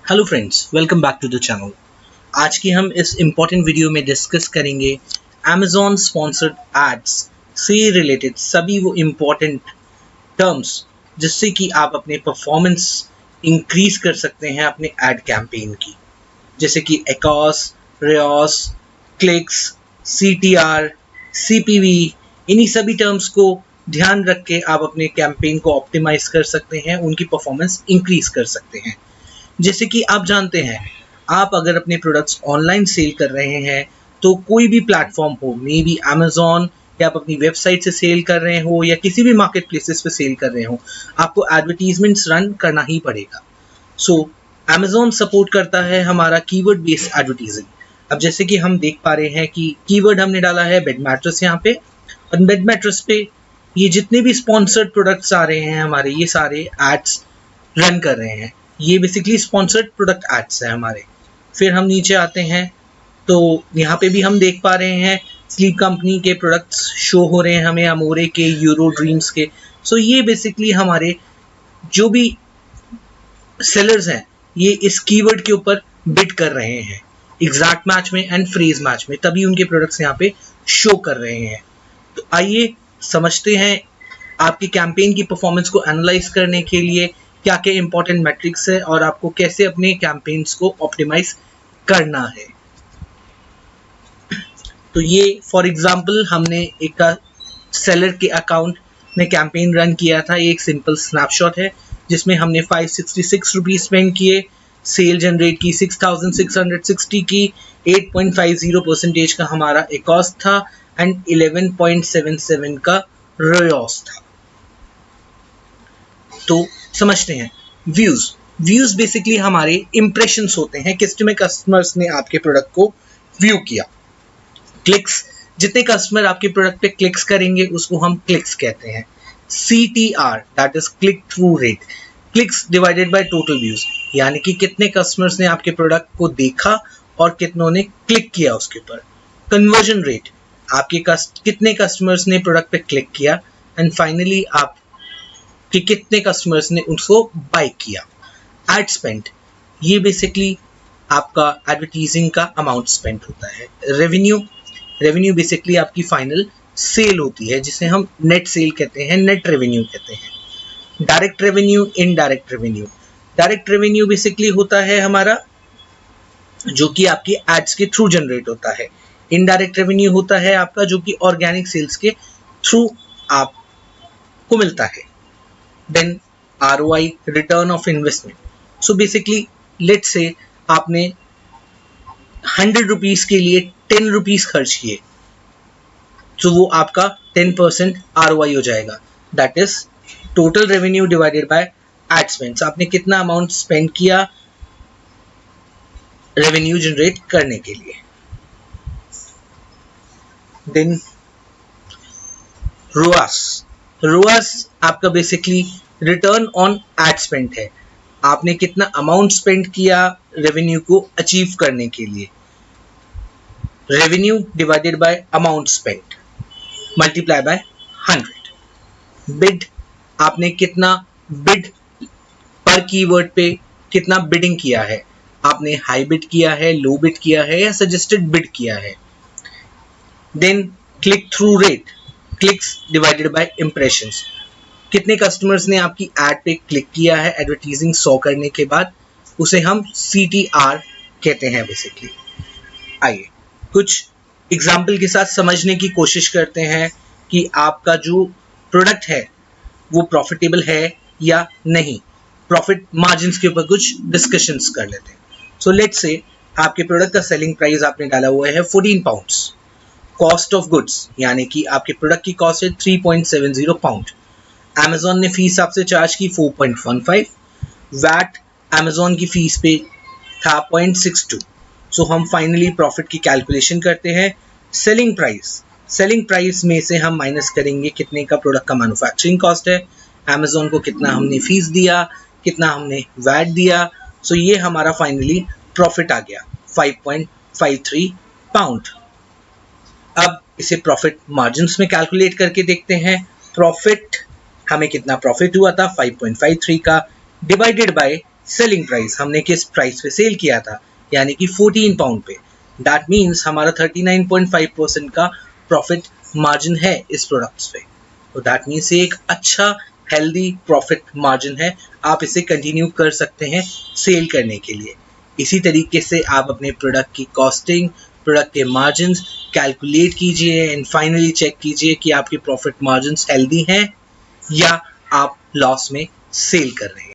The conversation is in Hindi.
Hello friends, welcome back to the channel. आज की हम इस इम्पॉर्टेंट वीडियो में डिस्कस करेंगे Amazon स्पॉन्सर्ड एड्स से रिलेटेड सभी वो इम्पॉर्टेंट टर्म्स जिससे कि आप अपने परफॉर्मेंस इंक्रीज कर सकते हैं अपने एड कैंपेन की, जैसे कि एकॉस, रेओस, क्लिक्स, CTR, CPV। इन्हीं सभी टर्म्स को ध्यान रख के आप अपने कैंपेन को ऑप्टिमाइज कर सकते हैं, उनकी परफॉर्मेंस इंक्रीज कर सकते हैं। जैसे कि आप जानते हैं, आप अगर अपने प्रोडक्ट्स ऑनलाइन सेल कर रहे हैं तो कोई भी प्लेटफॉर्म हो, मे बी अमेजॉन, या आप अपनी वेबसाइट से सेल कर रहे हो या किसी भी मार्केट प्लेसेस पे सेल कर रहे हो, आपको एडवर्टीजमेंट्स रन करना ही पड़ेगा। सो अमेजॉन सपोर्ट करता है हमारा कीवर्ड बेस्ड एडवर्टीजिंग। अब जैसे कि हम देख पा रहे हैं कि कीवर्ड हमने डाला है बेड मैट्रेस यहाँ पे, और बेड मैट्रेस पे ये जितने भी स्पॉन्सर्ड प्रोडक्ट्स आ रहे हैं हमारे, ये सारे एड्स रन कर रहे हैं। ये बेसिकली स्पॉन्सर्ड प्रोडक्ट एड्स हैं हमारे। फिर हम नीचे आते हैं तो यहाँ पे भी हम देख पा रहे हैं स्लीप कंपनी के प्रोडक्ट्स शो हो रहे हैं हमें, अमोरे के, यूरो ड्रीम्स के। सो ये बेसिकली हमारे जो भी सेलर्स हैं ये इस कीवर्ड के ऊपर बिड कर रहे हैं एग्जैक्ट मैच में एंड फ्रेज मैच में, तभी उनके प्रोडक्ट्स यहाँ पे शो कर रहे हैं। तो आइए समझते हैं आपकी कैंपेन की परफॉर्मेंस को एनालाइज करने के लिए क्या क्या इंपॉर्टेंट मैट्रिक्स है और आपको कैसे अपने कैंपेन्स को ऑप्टिमाइज करना है। तो ये फॉर एग्जांपल हमने एक सेलर के अकाउंट में कैंपेन रन किया था। ये एक सिंपल स्नैपशॉट है जिसमें हमने 566 रुपीज स्पेंड किए, सेल जनरेट की 6660 की, 8.50% का हमारा एकॉस्ट था एंड 11.77 का रेओस था। तो समझते हैं व्यूज बेसिकली हमारे इंप्रेशंस होते हैं, कितने कस्टमर्स ने आपके प्रोडक्ट को व्यू किया। क्लिक्स, जितने कस्टमर आपके प्रोडक्ट पे क्लिक्स करेंगे उसको हम क्लिक्स कहते हैं। CTR, that is click through rate, clicks divided by total views, यानी कि कितने कस्टमर्स ने आपके प्रोडक्ट को देखा और कितनों ने क्लिक किया उसके ऊपर। कन्वर्जन रेट, आपके कितने कस्टमर्स ने प्रोडक्ट पे क्लिक किया, एंड फाइनली आप कि कितने कस्टमर्स ने उसको बाय किया। एड स्पेंड, ये बेसिकली आपका एडवर्टीजिंग का अमाउंट स्पेंड होता है। रेवेन्यू बेसिकली आपकी फाइनल सेल होती है जिसे हम नेट सेल कहते हैं, नेट रेवेन्यू कहते हैं। Direct revenue, indirect revenue, direct revenue basically होता है हमारा जो कि आपकी एड्स के थ्रू जनरेट होता है। इनडायरेक्ट रेवेन्यू होता है आपका जो कि ऑर्गेनिक सेल्स के थ्रू आपको मिलता है। Then ROI, return of investment. So basically let's say आपने 100 रुपीज के लिए 10 रुपीज खर्च किए, तो वो आपका 10% ROI हो जाएगा। That is total revenue divided by ad spend. आपने कितना अमाउंट स्पेंड किया रेवेन्यू जनरेट करने के लिए। देन रोआस आपका basically return on ad spend है, आपने कितना अमाउंट स्पेंड किया रेवेन्यू को अचीव करने के लिए। Revenue divided by amount spend multiply by 100। Bid, आपने कितना बिड पर कीवर्ड पे कितना बिडिंग किया है, आपने हाई बिड किया है, लो बिड किया है या सजेस्टेड बिड किया है। Then click through rate, clicks divided by impressions, कितने कस्टमर्स ने आपकी एड पे क्लिक किया है एडवर्टीजिंग 100 करने के बाद, उसे हम CTR कहते हैं बेसिकली। आइए कुछ एग्जाम्पल के साथ समझने की कोशिश करते हैं कि आपका जो प्रोडक्ट है वो प्रॉफिटेबल है या नहीं। प्रॉफिट मार्जिन्स के ऊपर कुछ डिस्कशंस कर लेते हैं। सो लेट्स से आपके प्रोडक्ट का सेलिंग प्राइस आपने डाला हुआ है 14 पाउंड्स। कॉस्ट ऑफ गुड्स यानी कि आपके प्रोडक्ट की कॉस्ट है 3.70 पाउंड। Amazon ने फीस आपसे चार्ज की 4.15, वैट Amazon की फीस पे था 0.62। सो हम फाइनली प्रॉफिट की कैलकुलेशन करते हैं। सेलिंग प्राइस में से हम माइनस करेंगे कितने का प्रोडक्ट का मैन्युफैक्चरिंग कॉस्ट है, Amazon को कितना हमने फीस दिया, कितना हमने वैट दिया। सो ये हमारा फाइनली प्रॉफिट आ गया 5.53 पाउंड। अब इसे प्रॉफिट मार्जिन्स में कैलकुलेट करके देखते हैं। प्रॉफिट, हमें कितना प्रॉफिट हुआ था 5.53 का, डिवाइडेड बाय सेलिंग प्राइस, हमने किस प्राइस पे सेल किया था, यानी कि 14 पाउंड पे। दैट मीन्स हमारा 39.5% का प्रॉफिट मार्जिन है इस प्रोडक्ट्स पे। तो दैट मीन्स ये एक अच्छा हेल्दी प्रॉफिट मार्जिन है, आप इसे कंटिन्यू कर सकते हैं सेल करने के लिए। इसी तरीके से आप अपने प्रोडक्ट की कॉस्टिंग, प्रोडक्ट के मार्जिन कैलकुलेट कीजिए एंड फाइनली चेक कीजिए कि आपके प्रॉफिट मार्जिन हेल्दी हैं या आप लॉस में सेल कर रहे हैं।